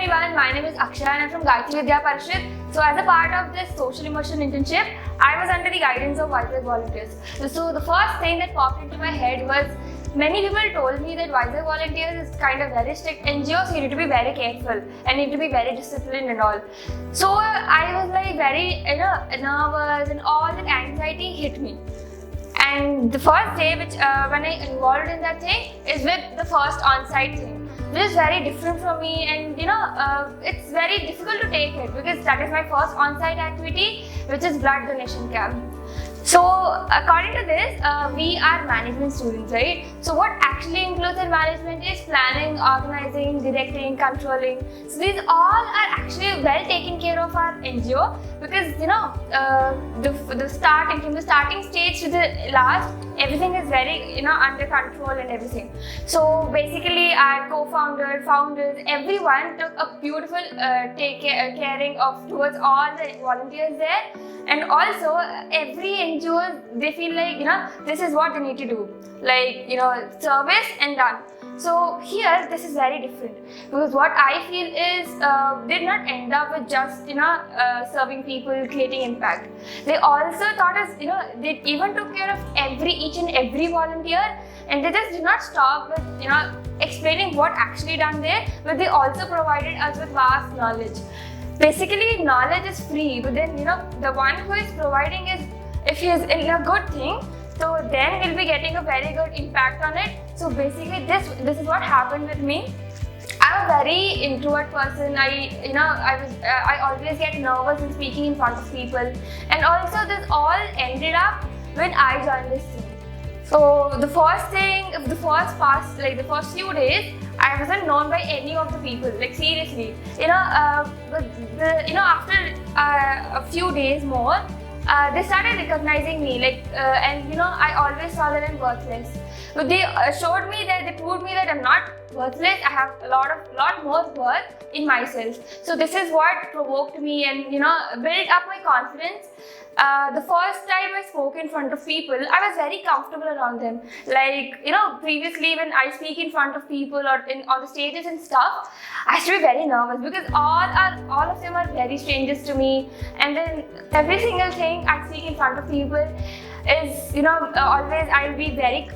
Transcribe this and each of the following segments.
everyone, my name is Akshaya and I'm from Gayatri Vidya Parishad. So as a part of this social immersion internship, I was under the guidance of Vizag Volunteers. So the first thing that popped into my head was many people told me that Vizag Volunteers is kind of very strict NGO, so you need to be very careful and you need to be very disciplined and all. So I was like very nervous and all that anxiety hit me. And the first day when I involved in that thing is with the first on-site thing, which is very different from me, and it's very difficult to take it because that is my first on-site activity, which is blood donation camp. So according to this, we are management students, right? So what actually includes in management is planning, organizing, directing, controlling. So these all are actually well taken care of our NGO because the starting from the starting stage to the last, everything is very under control and everything. So basically, our co-founder, founders, everyone took a beautiful caring of towards all the volunteers there. And also, every NGO, they feel like, this is what they need to do. Like, service and done. So here, this is very different. Because what I feel is, they did not end up with just, serving people, creating impact. They also thought us, they even took care of each and every volunteer. And they just did not stop with, explaining what actually done there, but they also provided us with vast knowledge. Basically, knowledge is free, but then the one who is providing is, if he is in a good thing, so then we'll be getting a very good impact on it. So basically, this is what happened with me. I'm a very introvert person. I always get nervous in speaking in front of people, and also this all ended up when I joined this team. So the first few days, I wasn't known by any of the people. Like seriously, after a few days more, they started recognizing me. I always saw that I'm worthless. But they showed me that they proved me that I'm not worthless. I have a lot more worth in myself. So this is what provoked me and built up my confidence. The first time I spoke in front of people, I was very comfortable around them. Previously when I speak in front of people or on the stages and stuff, I used to be very nervous because all of them are very strangers to me. And then every single thing I speak in front of people is, always I'll be very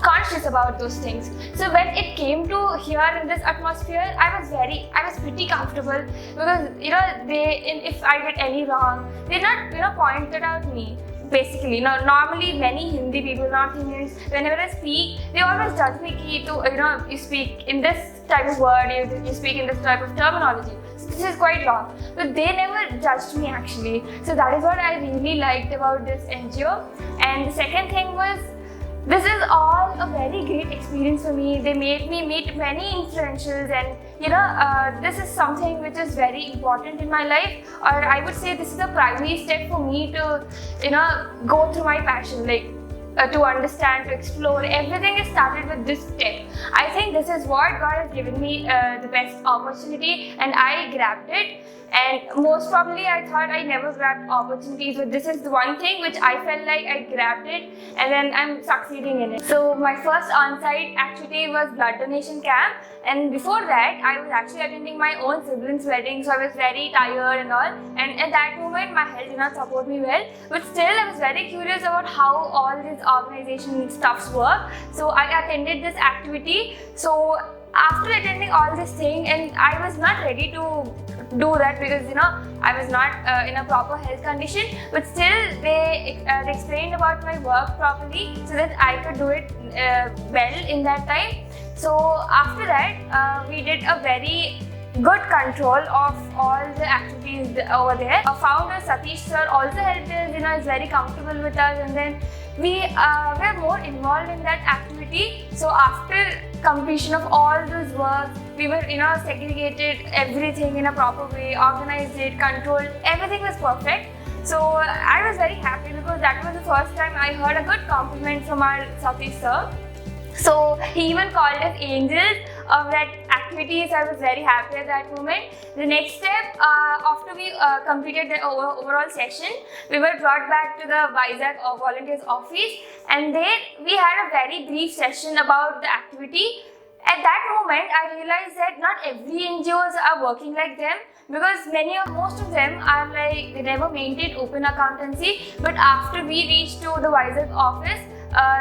conscious about those things. So when it came to here in this atmosphere, I was pretty comfortable because if I did any wrong, they not pointed out me. Basically, normally many Hindi people, North Indians, whenever I speak, they always judge me you speak in this type of word, you speak in this type of terminology. So this is quite wrong. But they never judged me actually. So that is what I really liked about this NGO. And the second thing was, this is all a very great experience for me. They made me meet many influentials, and this is something which is very important in my life, or I would say this is a primary step for me to go through my passion, to understand, to explore. Everything is started with this step. I think this is what God has given me the best opportunity, and I grabbed it. And most probably I thought I never grabbed opportunities, but this is the one thing which I felt like I grabbed it and then I'm succeeding in it. So my first on-site activity was blood donation camp, and before that I was actually attending my own sibling's wedding, so I was very tired and all, and at that moment my health did not support me well, but still I was very curious about how all these organization stuffs work. So I attended this activity. So after attending all this thing, and I was not ready to do that because I was not in a proper health condition, but still they explained about my work properly so that I could do it well in that time. So after that we did a very good control of all the activities over there. Our founder Satish sir also helped us, is very comfortable with us, and then we were more involved in that activity. So after completion of all those work, we were segregated everything in a proper way, organized it, controlled, everything was perfect. So I was very happy because that was the first time I heard a good compliment from our Satish sir. So he even called us angels of that activity, so I was very happy at that moment. The next step, after we completed the overall session, we were brought back to the Vizag Volunteers office, and there we had a very brief session about the activity. At that moment, I realized that not every NGOs are working like them, because most of them are like, they never maintain open accountancy. But after we reached to the Vizag office,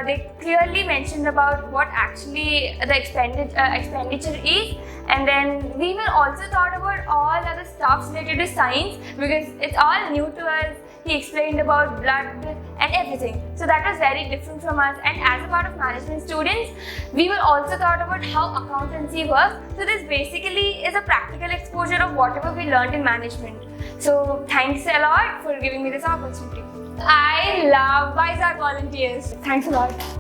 they clearly mentioned about what actually the expenditure is, and then we were also taught about all other stuffs related to science, because it's all new to us. He explained about blood and everything. So that was very different from us. And as a part of management students, we were also taught about how accountancy works. So this basically is a practical exposure of whatever we learned in management. So thanks a lot for giving me this opportunity. I love Vizag Volunteers. Thanks a lot.